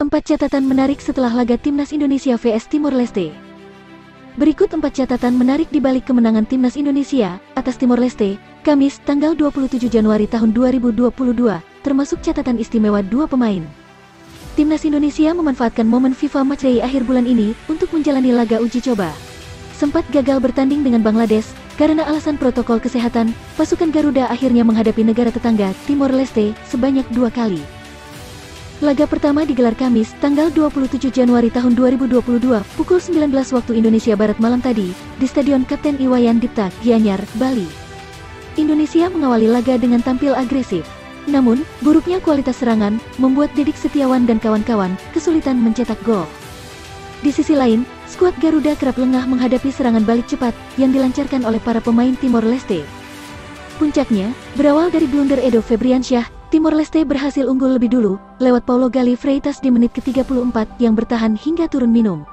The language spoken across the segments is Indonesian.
4 catatan menarik setelah laga Timnas Indonesia vs Timor Leste. Berikut 4 catatan menarik di balik kemenangan Timnas Indonesia atas Timor Leste, Kamis, tanggal 27 Januari tahun 2022, termasuk catatan istimewa 2 pemain. Timnas Indonesia memanfaatkan momen FIFA Matchday akhir bulan ini untuk menjalani laga uji coba. Sempat gagal bertanding dengan Bangladesh, karena alasan protokol kesehatan, pasukan Garuda akhirnya menghadapi negara tetangga, Timor Leste, sebanyak 2 kali. Laga pertama digelar Kamis, tanggal 27 Januari tahun 2022, pukul 19 waktu Indonesia Barat malam tadi, di Stadion Kapten Iwayan Dipta, Gianyar, Bali. Indonesia mengawali laga dengan tampil agresif. Namun, buruknya kualitas serangan, membuat Dedik Setiawan dan kawan-kawan kesulitan mencetak gol. Di sisi lain, skuad Garuda kerap lengah menghadapi serangan balik cepat yang dilancarkan oleh para pemain Timor Leste. Puncaknya, berawal dari blunder Edo Febriansyah, Timor Leste berhasil unggul lebih dulu, lewat Paulo Gali Freitas di menit ke-34 yang bertahan hingga turun minum.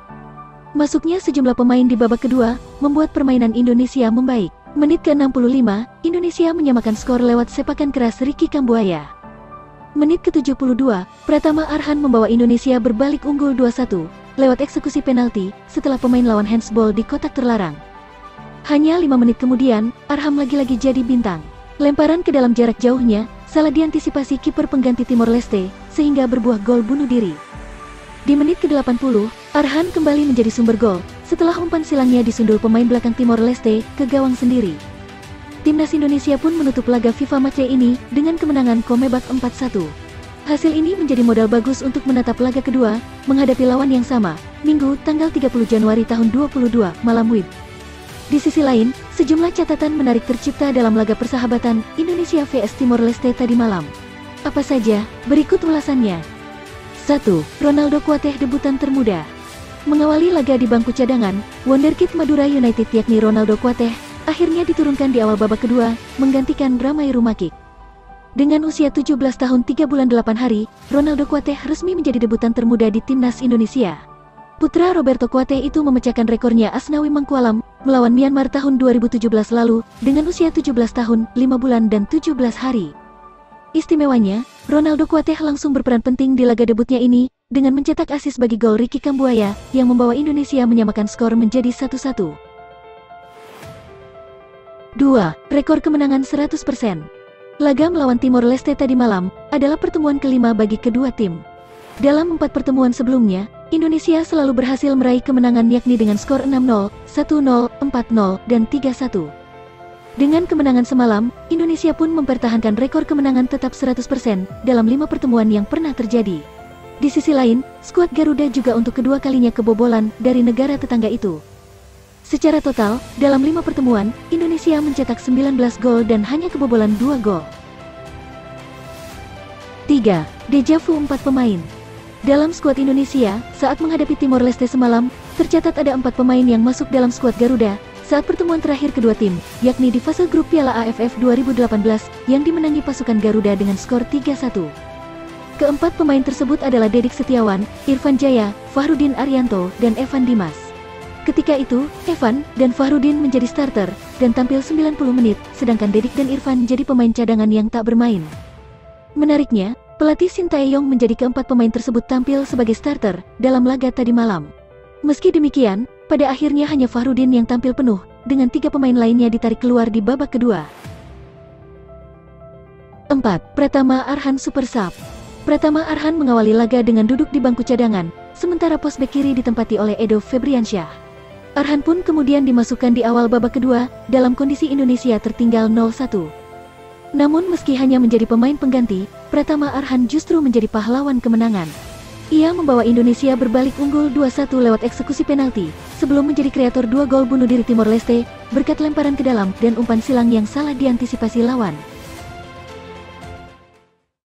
Masuknya sejumlah pemain di babak kedua, membuat permainan Indonesia membaik. Menit ke-65, Indonesia menyamakan skor lewat sepakan keras Ricky Kambuaya. Menit ke-72, Pratama Arhan membawa Indonesia berbalik unggul 2-1, lewat eksekusi penalti, setelah pemain lawan handsball di kotak terlarang. Hanya 5 menit kemudian, Arham lagi-lagi jadi bintang. Lemparan ke dalam jarak jauhnya, salah diantisipasi kiper pengganti Timor Leste, sehingga berbuah gol bunuh diri. Di menit ke-80, Arhan kembali menjadi sumber gol, setelah umpan silangnya disundul pemain belakang Timor Leste ke gawang sendiri. Timnas Indonesia pun menutup laga FIFA Matchday ini dengan kemenangan Comebol 4-1. Hasil ini menjadi modal bagus untuk menatap laga kedua, menghadapi lawan yang sama, Minggu, tanggal 30 Januari tahun 2022, malam WIB. Di sisi lain, sejumlah catatan menarik tercipta dalam laga persahabatan Indonesia vs Timor Leste tadi malam. Apa saja? Berikut ulasannya. 1. Ronaldo Kuateh debutan termuda. Mengawali laga di bangku cadangan, wonderkid Madura United yakni Ronaldo Kuateh akhirnya diturunkan di awal babak kedua, menggantikan Ramai Rumakik. Dengan usia 17 tahun 3 bulan 8 hari, Ronaldo Kuateh resmi menjadi debutan termuda di Timnas Indonesia. Putra Roberto Kuateh itu memecahkan rekornya Asnawi Mangkualam melawan Myanmar tahun 2017 lalu dengan usia 17 tahun, 5 bulan dan 17 hari. Istimewanya, Ronaldo Kuateh langsung berperan penting di laga debutnya ini dengan mencetak assist bagi gol Ricky Kambuaya yang membawa Indonesia menyamakan skor menjadi 1-1. 2. Rekor kemenangan 100%. Laga melawan Timor Leste tadi malam adalah pertemuan kelima bagi kedua tim. Dalam 4 pertemuan sebelumnya, Indonesia selalu berhasil meraih kemenangan yakni dengan skor 6-0, 1-0, 4-0, dan 3-1. Dengan kemenangan semalam, Indonesia pun mempertahankan rekor kemenangan tetap 100% dalam 5 pertemuan yang pernah terjadi. Di sisi lain, skuad Garuda juga untuk kedua kalinya kebobolan dari negara tetangga itu. Secara total, dalam 5 pertemuan, Indonesia mencetak 19 gol dan hanya kebobolan 2 gol. 3. Dejavu 4 pemain. Dalam skuad Indonesia, saat menghadapi Timor Leste semalam, tercatat ada 4 pemain yang masuk dalam skuad Garuda saat pertemuan terakhir kedua tim, yakni di fase grup Piala AFF 2018 yang dimenangi pasukan Garuda dengan skor 3-1. Keempat pemain tersebut adalah Dedik Setiawan, Irfan Jaya, Fahrudin Arianto, dan Evan Dimas. Ketika itu, Evan dan Fahrudin menjadi starter dan tampil 90 menit, sedangkan Dedik dan Irfan jadi pemain cadangan yang tak bermain. Menariknya, pelatih Sintayong menjadi keempat pemain tersebut tampil sebagai starter dalam laga tadi malam. Meski demikian, pada akhirnya hanya Fahrudin yang tampil penuh, dengan 3 pemain lainnya ditarik keluar di babak kedua. 4. Pratama Arhan Super Sub. Pratama Arhan mengawali laga dengan duduk di bangku cadangan, sementara pos bek kiri ditempati oleh Edo Febriansyah. Arhan pun kemudian dimasukkan di awal babak kedua, dalam kondisi Indonesia tertinggal 0-1. Namun meski hanya menjadi pemain pengganti, Pratama Arhan justru menjadi pahlawan kemenangan. Ia membawa Indonesia berbalik unggul 2-1 lewat eksekusi penalti, sebelum menjadi kreator 2 gol bunuh diri Timor Leste, berkat lemparan ke dalam dan umpan silang yang salah diantisipasi lawan.